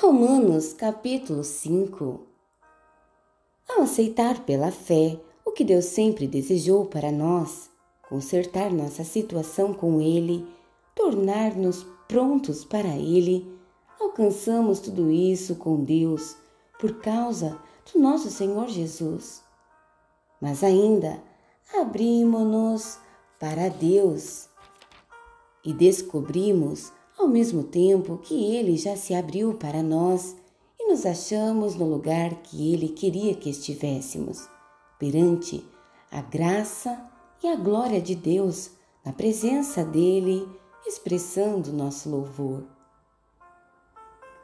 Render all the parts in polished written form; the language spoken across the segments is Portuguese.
Romanos capítulo 5. Ao aceitar pela fé o que Deus sempre desejou para nós, consertar nossa situação com Ele, tornar-nos prontos para Ele, alcançamos tudo isso com Deus por causa do nosso Senhor Jesus. Mas ainda abrimos-nos para Deus e descobrimos ao mesmo tempo que Ele já se abriu para nós e nos achamos no lugar que Ele queria que estivéssemos, perante a graça e a glória de Deus, na presença dEle, expressando nosso louvor.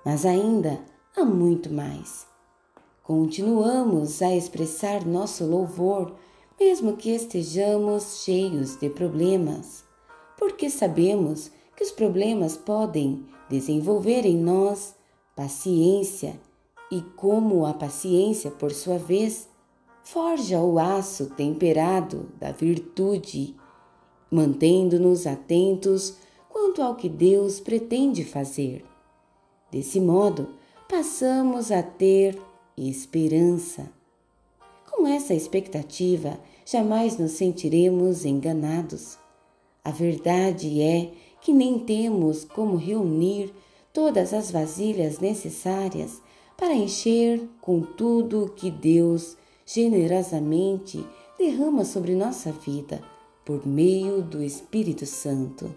Mas ainda há muito mais. Continuamos a expressar nosso louvor, mesmo que estejamos cheios de problemas, porque sabemos que os problemas podem desenvolver em nós paciência e como a paciência, por sua vez, forja o aço temperado da virtude, mantendo-nos atentos quanto ao que Deus pretende fazer. Desse modo, passamos a ter esperança. Com essa expectativa, jamais nos sentiremos enganados. A verdade é que nem temos como reunir todas as vasilhas necessárias para encher com tudo que Deus generosamente derrama sobre nossa vida por meio do Espírito Santo.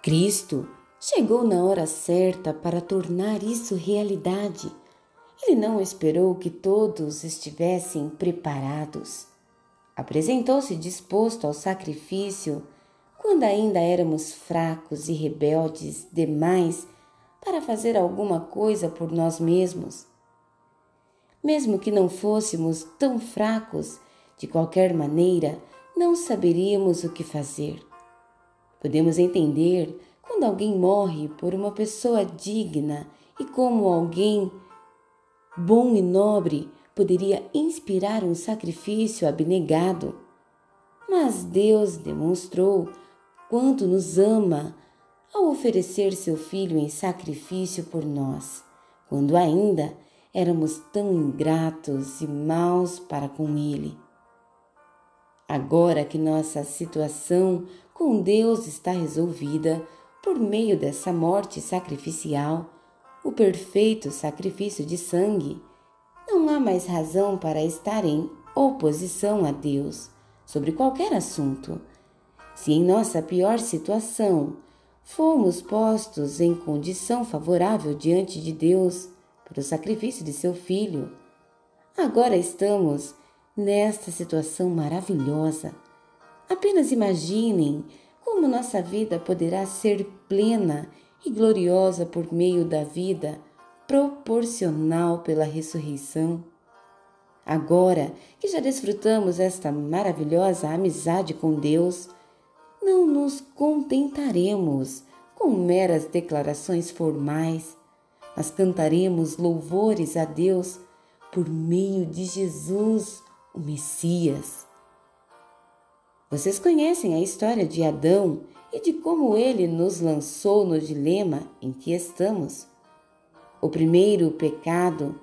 Cristo chegou na hora certa para tornar isso realidade. Ele não esperou que todos estivessem preparados. Apresentou-se disposto ao sacrifício quando ainda éramos fracos e rebeldes demais para fazer alguma coisa por nós mesmos. Mesmo que não fôssemos tão fracos, de qualquer maneira, não saberíamos o que fazer. Podemos entender quando alguém morre por uma pessoa digna e como alguém bom e nobre poderia inspirar um sacrifício abnegado. Mas Deus demonstrou quanto nos ama ao oferecer seu Filho em sacrifício por nós, quando ainda éramos tão ingratos e maus para com Ele. Agora que nossa situação com Deus está resolvida por meio dessa morte sacrificial, o perfeito sacrifício de sangue, não há mais razão para estar em oposição a Deus sobre qualquer assunto. Se em nossa pior situação fomos postos em condição favorável diante de Deus pelo sacrifício de seu Filho, agora estamos nesta situação maravilhosa. Apenas imaginem como nossa vida poderá ser plena e gloriosa por meio da vida proporcional pela ressurreição. Agora que já desfrutamos esta maravilhosa amizade com Deus, não nos contentaremos com meras declarações formais, mas cantaremos louvores a Deus por meio de Jesus, o Messias. Vocês conhecem a história de Adão e de como ele nos lançou no dilema em que estamos. O primeiro pecado,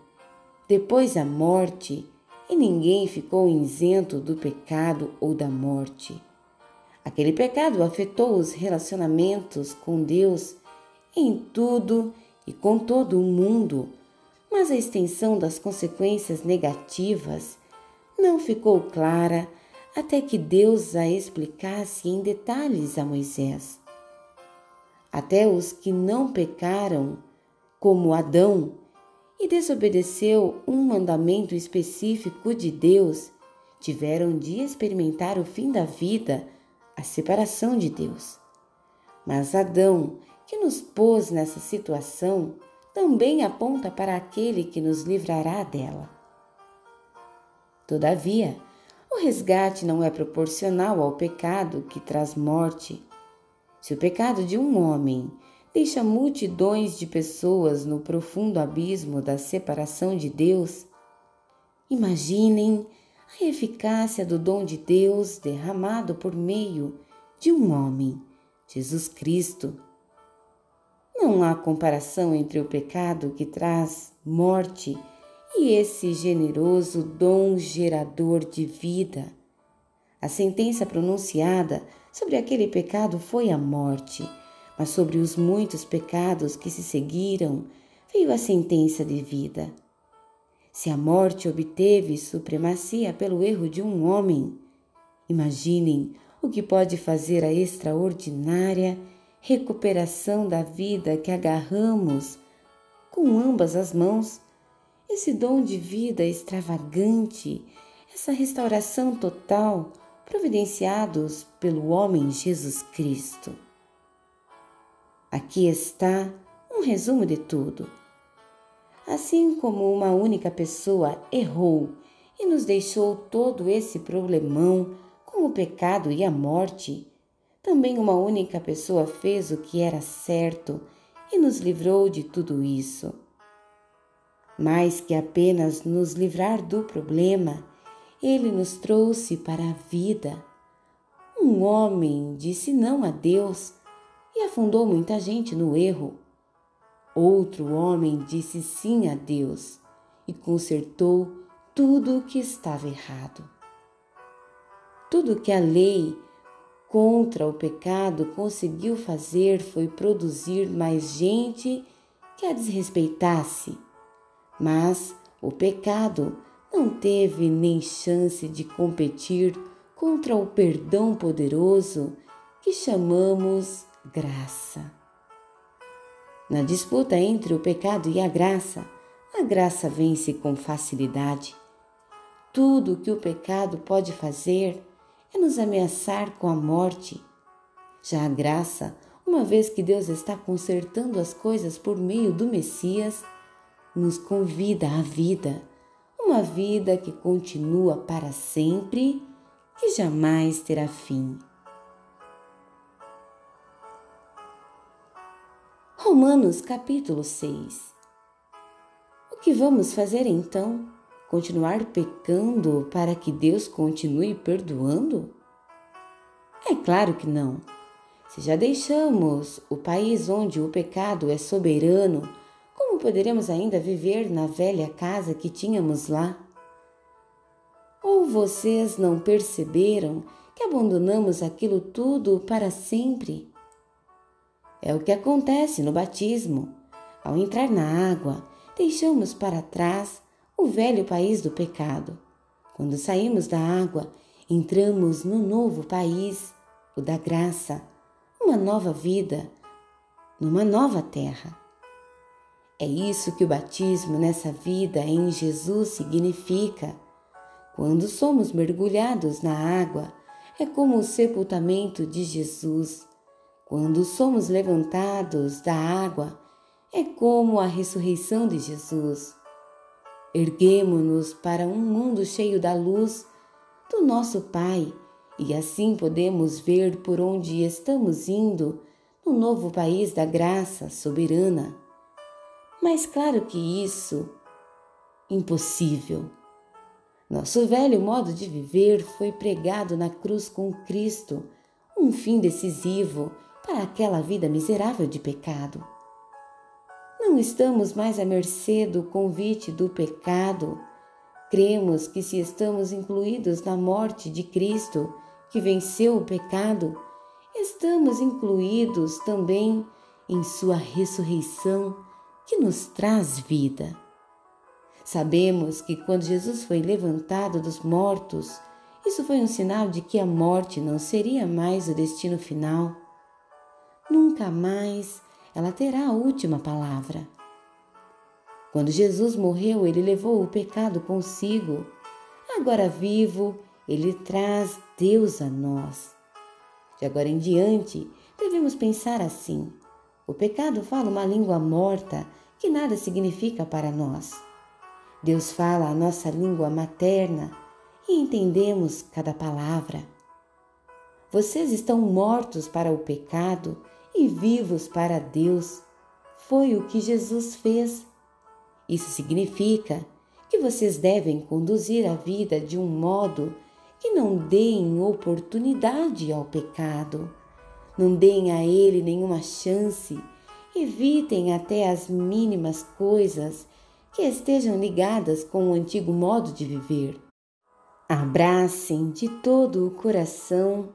depois a morte, e ninguém ficou isento do pecado ou da morte. Aquele pecado afetou os relacionamentos com Deus em tudo e com todo o mundo, mas a extensão das consequências negativas não ficou clara até que Deus a explicasse em detalhes a Moisés. Até os que não pecaram, como Adão, e desobedeceu um mandamento específico de Deus, tiveram de experimentar o fim da vida, a separação de Deus. Mas Adão, que nos pôs nessa situação, também aponta para aquele que nos livrará dela. Todavia, o resgate não é proporcional ao pecado que traz morte. Se o pecado de um homem deixa multidões de pessoas no profundo abismo da separação de Deus, imaginem a eficácia do dom de Deus derramado por meio de um homem, Jesus Cristo. Não há comparação entre o pecado que traz morte e esse generoso dom gerador de vida. A sentença pronunciada sobre aquele pecado foi a morte, mas sobre os muitos pecados que se seguiram veio a sentença de vida. Se a morte obteve supremacia pelo erro de um homem, imaginem o que pode fazer a extraordinária recuperação da vida que agarramos com ambas as mãos, esse dom de vida extravagante, essa restauração total providenciados pelo homem Jesus Cristo. Aqui está um resumo de tudo. Assim como uma única pessoa errou e nos deixou todo esse problemão com o pecado e a morte, também uma única pessoa fez o que era certo e nos livrou de tudo isso. Mais que apenas nos livrar do problema, ele nos trouxe para a vida. Um homem disse não a Deus e afundou muita gente no erro. Outro homem disse sim a Deus e consertou tudo o que estava errado. Tudo que a lei contra o pecado conseguiu fazer foi produzir mais gente que a desrespeitasse. Mas o pecado não teve nem chance de competir contra o perdão poderoso que chamamos graça. Na disputa entre o pecado e a graça vence com facilidade. Tudo o que o pecado pode fazer é nos ameaçar com a morte. Já a graça, uma vez que Deus está consertando as coisas por meio do Messias, nos convida à vida, uma vida que continua para sempre, que jamais terá fim. Romanos capítulo 6. O que vamos fazer então? Continuar pecando para que Deus continue perdoando? É claro que não. Se já deixamos o país onde o pecado é soberano, como poderemos ainda viver na velha casa que tínhamos lá? Ou vocês não perceberam que abandonamos aquilo tudo para sempre? É o que acontece no batismo. Ao entrar na água, deixamos para trás o velho país do pecado. Quando saímos da água, entramos no novo país, o da graça, uma nova vida, numa nova terra. É isso que o batismo nessa vida em Jesus significa. Quando somos mergulhados na água, é como o sepultamento de Jesus. Quando somos levantados da água, é como a ressurreição de Jesus. Erguemo-nos para um mundo cheio da luz do nosso Pai e assim podemos ver por onde estamos indo no novo país da graça soberana. Mas claro que isso é impossível. Nosso velho modo de viver foi pregado na cruz com Cristo, um fim decisivo para aquela vida miserável de pecado. Não estamos mais à mercê do convite do pecado. Cremos que se estamos incluídos na morte de Cristo, que venceu o pecado, estamos incluídos também em sua ressurreição, que nos traz vida. Sabemos que quando Jesus foi levantado dos mortos, isso foi um sinal de que a morte não seria mais o destino final. Nunca mais ela terá a última palavra. Quando Jesus morreu, ele levou o pecado consigo. Agora vivo, ele traz Deus a nós. De agora em diante, devemos pensar assim: o pecado fala uma língua morta que nada significa para nós. Deus fala a nossa língua materna e entendemos cada palavra. Vocês estão mortos para o pecado e vivos para Deus. Foi o que Jesus fez. Isso significa que vocês devem conduzir a vida de um modo que não deem oportunidade ao pecado, não deem a ele nenhuma chance Evitem até as mínimas coisas que estejam ligadas com o antigo modo de viver. Abracem de todo o coração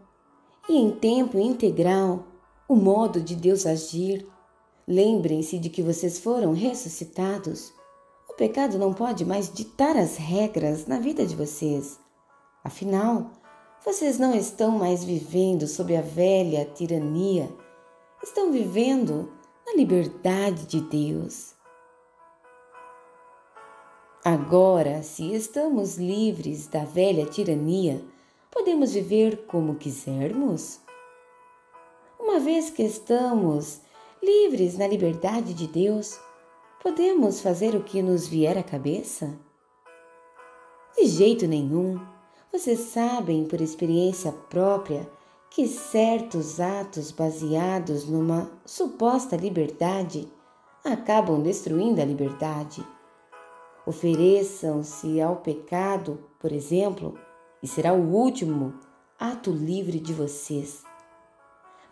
e em tempo integral o modo de Deus agir. Lembrem-se de que vocês foram ressuscitados. O pecado não pode mais ditar as regras na vida de vocês. Afinal, vocês não estão mais vivendo sob a velha tirania. Estão vivendo na liberdade de Deus. Agora, se estamos livres da velha tirania, podemos viver como quisermos? Uma vez que estamos livres na liberdade de Deus, podemos fazer o que nos vier à cabeça? De jeito nenhum. Vocês sabem por experiência própria que certos atos baseados numa suposta liberdade acabam destruindo a liberdade. Ofereçam-se ao pecado, por exemplo, e será o último ato livre de vocês.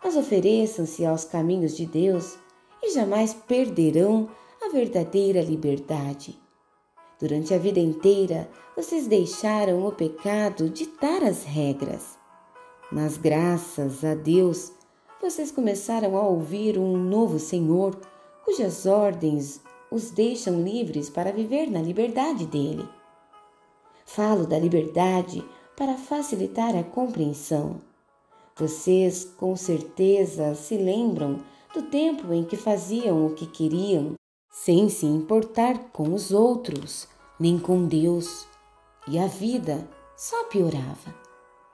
Mas ofereçam-se aos caminhos de Deus e jamais perderão a verdadeira liberdade. Durante a vida inteira, vocês deixaram o pecado ditar as regras. Mas graças a Deus, vocês começaram a ouvir um novo Senhor, cujas ordens os deixam livres para viver na liberdade dele. Falo da liberdade para facilitar a compreensão. Vocês com certeza se lembram do tempo em que faziam o que queriam, sem se importar com os outros, nem com Deus, e a vida só piorava,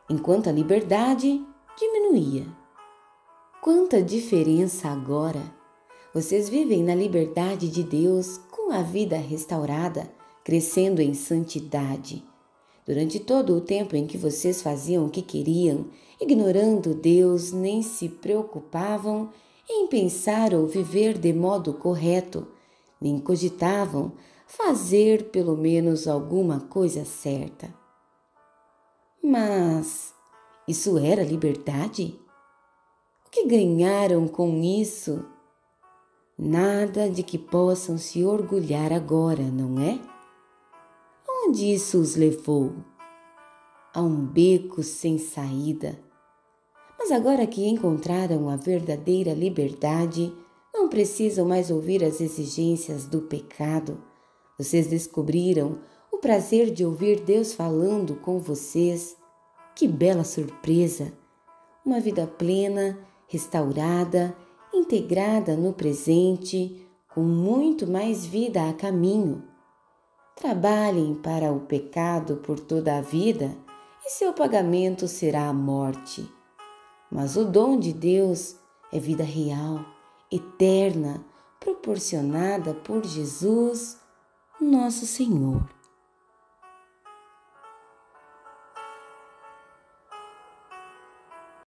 enquanto a liberdade diminuía. Quanta diferença agora! Vocês vivem na liberdade de Deus com a vida restaurada, crescendo em santidade. Durante todo o tempo em que vocês faziam o que queriam, ignorando Deus, nem se preocupavam em pensar ou viver de modo correto, nem cogitavam fazer pelo menos alguma coisa certa. Mas isso era liberdade? O que ganharam com isso? Nada de que possam se orgulhar agora, não é? Onde isso os levou? A um beco sem saída. Mas agora que encontraram a verdadeira liberdade, não precisam mais ouvir as exigências do pecado. Vocês descobriram o prazer de ouvir Deus falando com vocês. Que bela surpresa! Uma vida plena, restaurada, integrada no presente, com muito mais vida a caminho. Trabalhem para o pecado por toda a vida e seu pagamento será a morte. Mas o dom de Deus é vida real, eterna, proporcionada por Jesus, nosso Senhor.